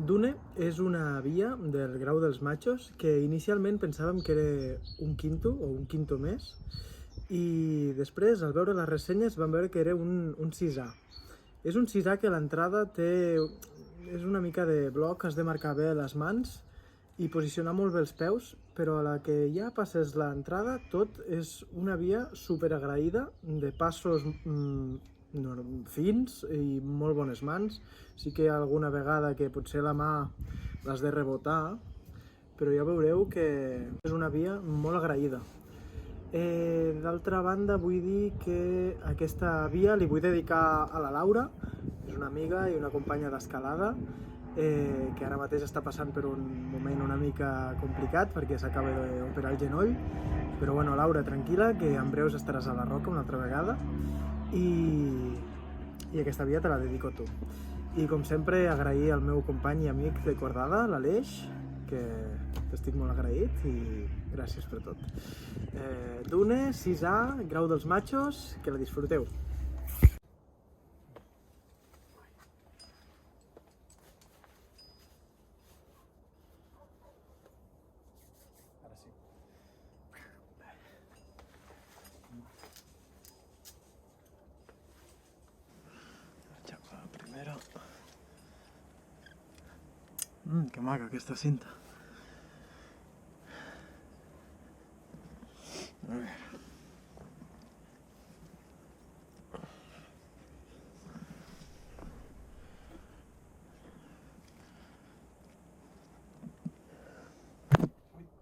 Dune és una via del Grau dels Machos que inicialment pensàvem que era un quinto o un quinto més i després, al veure les ressenyes, vam veure que era un 6A. És un 6A que l'entrada és una mica de bloc, has de marcar bé les mans i posicionar molt bé els peus, però a la que ja passes l'entrada tot és una via super agraïda, de passos fins i molt bones mans. Sí que hi ha alguna vegada que potser la mà l'has de rebotar, però ja veureu que és una via molt agraïda. D'altra banda, vull dir que aquesta via li vull dedicar a la Laura, és una amiga i una companya d'escalada, que ara mateix està passant per un moment una mica complicat perquè s'acaba d'operar el genoll, però bueno, Laura, tranquil·la, que en breus estaràs a la Roca una altra vegada i aquesta via te la dedico a tu. I com sempre, agrair al meu company i amic de cordada, l'Aleix, que t'estic molt agraït i gràcies per tot. Dune, 6A, Grau dels Machos, que la disfruteu. Que maca aquesta cinta. A veure.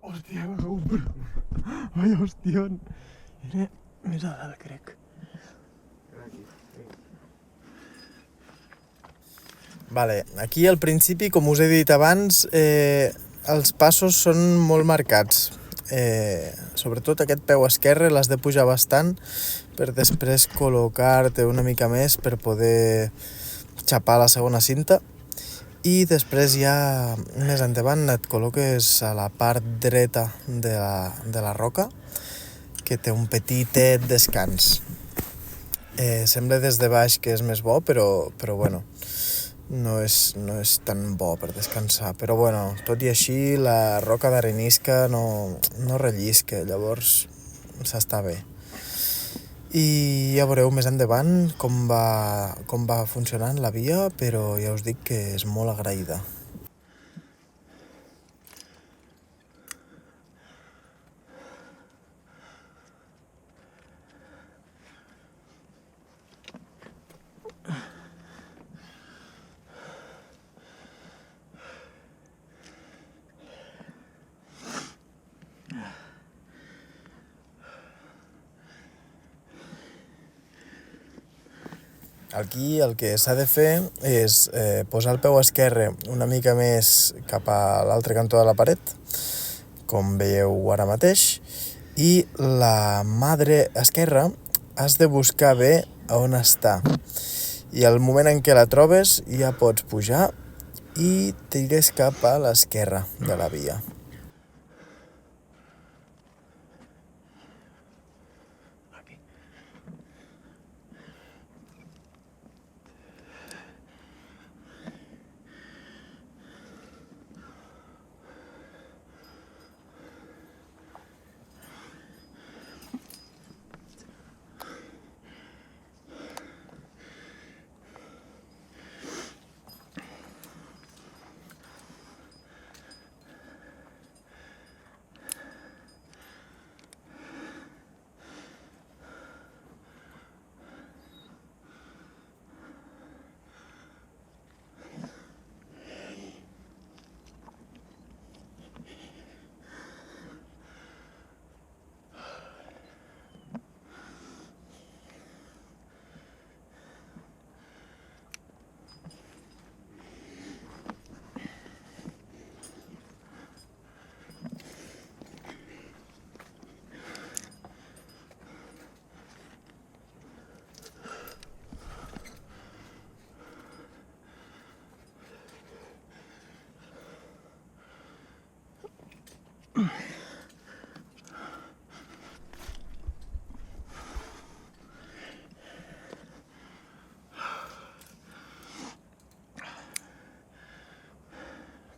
Hòstia, vaya hostión. Era més a dalt, crec. Vale, aquí al principi, com us he dit abans, els passos són molt marcats. Sobretot aquest peu esquerre l'has de pujar bastant per després col·locar-te una mica més per poder xapar la segona cinta. I després ja més endavant et col·loques a la part dreta de la roca, que té un petitet descans. Sembla des de baix que és més bo, però bueno, no és tan bo per descansar. Però bueno, tot i així la roca d'arenisca no rellisca, llavors s'està bé. I ja veureu més endavant com va funcionant la via, però ja us dic que és molt agraïda. Aquí el que s'ha de fer és posar el peu esquerre una mica més cap a l'altre cantó de la paret, com veieu ara mateix, i la mà esquerra has de buscar bé on està. I al moment en què la trobes ja pots pujar i tires cap a l'esquerra de la via.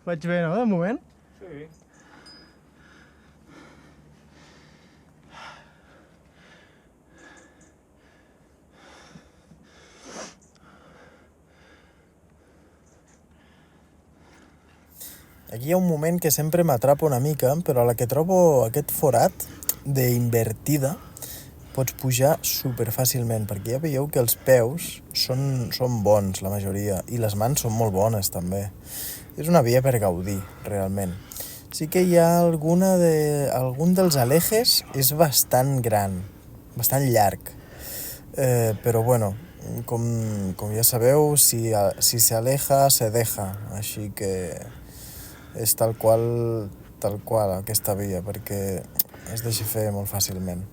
Vaig bé, no, de moment? Sí. Aquí hi ha un moment que sempre m'atrapa una mica, però a la que trobo aquest forat d'invertida pots pujar superfàcilment, perquè ja veieu que els peus són bons, la majoria, i les mans són molt bones, també. És una via per gaudir, realment. Sí que hi ha algun dels alejes és bastant gran, bastant llarg. Però bueno, com ja sabeu, si se aleja, se deja. Així que és tal qual aquesta via, perquè es deixa fer molt fàcilment.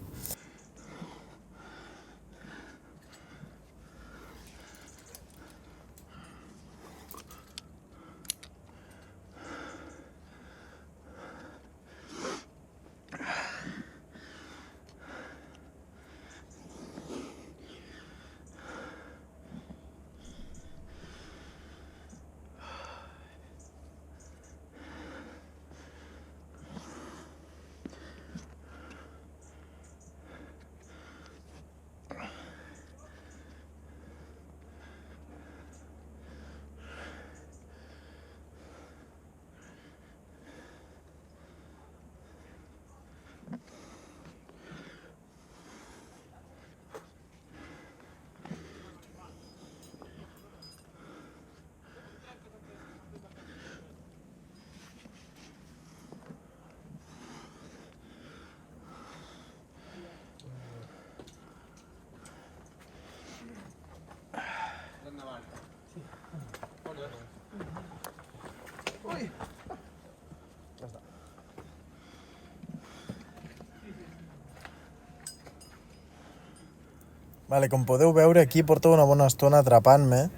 Vale, com podeu veure, aquí porto una bona estona atrapant-me,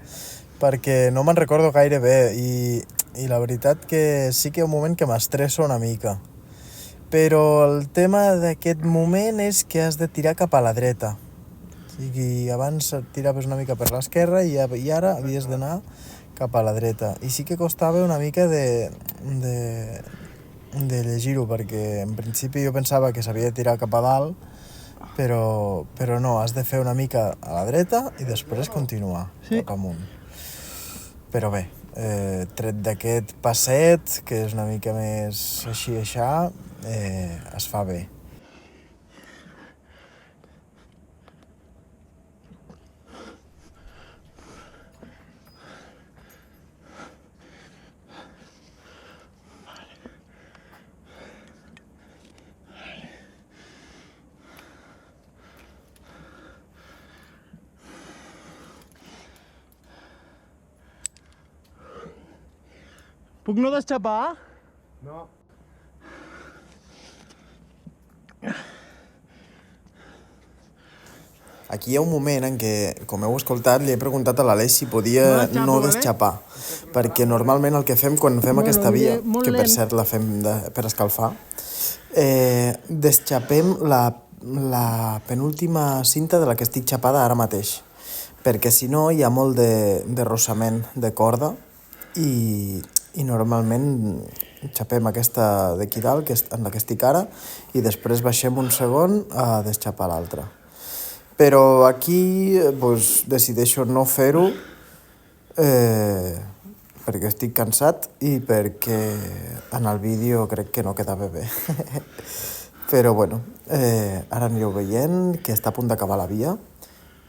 perquè no me'n recordo gaire bé, i la veritat que sí que hi ha un moment que m'estresso una mica. Però el tema d'aquest moment és que has de tirar cap a la dreta. O sigui, abans tiraves una mica per l'esquerra i ara havies d'anar cap a la dreta. I sí que costava una mica de llegir-ho, perquè en principi jo pensava que s'havia de tirar cap a dalt, però no, has de fer una mica a la dreta i després continuar cap amunt. Però bé, tret d'aquest passet, que és una mica més així, es fa bé. Puc no deschapar? No. Aquí hi ha un moment en què, com heu escoltat, li he preguntat a l'Aleix si podia no deschapar, perquè normalment el que fem quan fem aquesta via, que per cert la fem per escalfar, deschapem la penúltima cinta de la que estic xapada ara mateix, perquè si no hi ha molt de rossament de corda i normalment xapem aquesta d'aquí dalt, en la que estic ara, i després baixem un segon a deschapar l'altra. Però aquí decideixo no fer-ho perquè estic cansat i perquè en el vídeo crec que no quedava bé. Però bueno, ara anireu veient que està a punt d'acabar la via,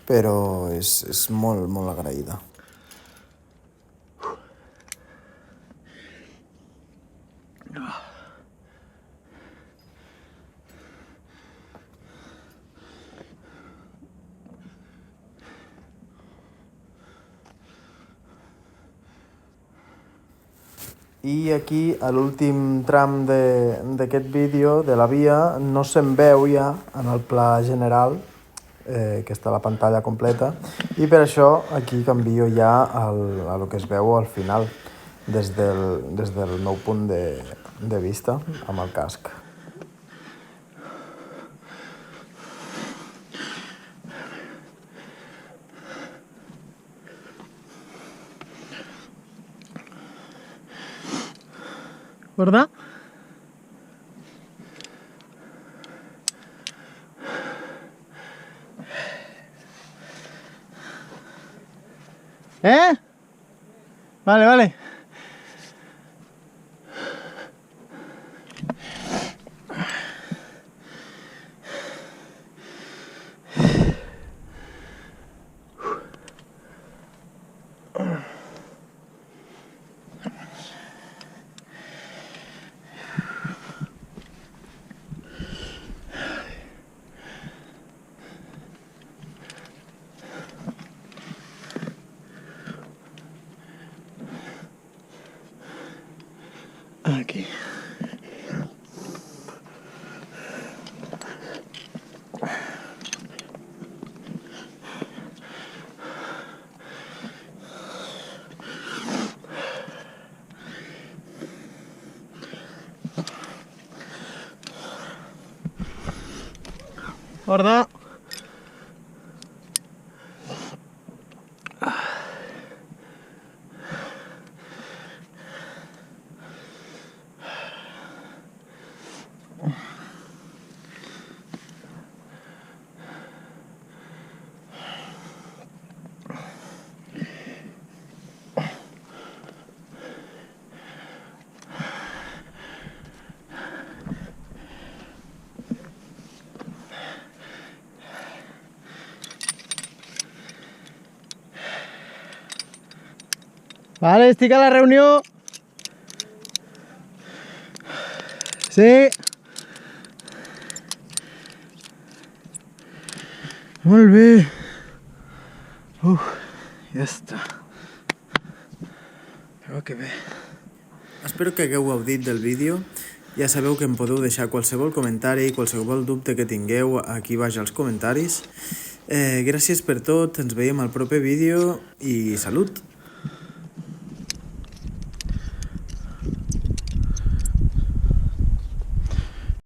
però és molt, molt agraïda. I aquí, a l'últim tram d'aquest vídeo, de la via, no se'n veu ja en el pla general, que està a la pantalla completa, i per això aquí canvio ja a lo que es veu al final, des del meu punt de vista, amb el casc. ¿Verdad? ¿Eh? Vale, vale. Aquí. ¿Verdad? Vale, estic a la reunió. Sí. Molt bé. Ja està. Però que bé. Espero que hagueu gaudit del vídeo. Ja sabeu que em podeu deixar qualsevol comentari, qualsevol dubte que tingueu aquí baix als comentaris. Gràcies per tot, ens veiem al proper vídeo i salut!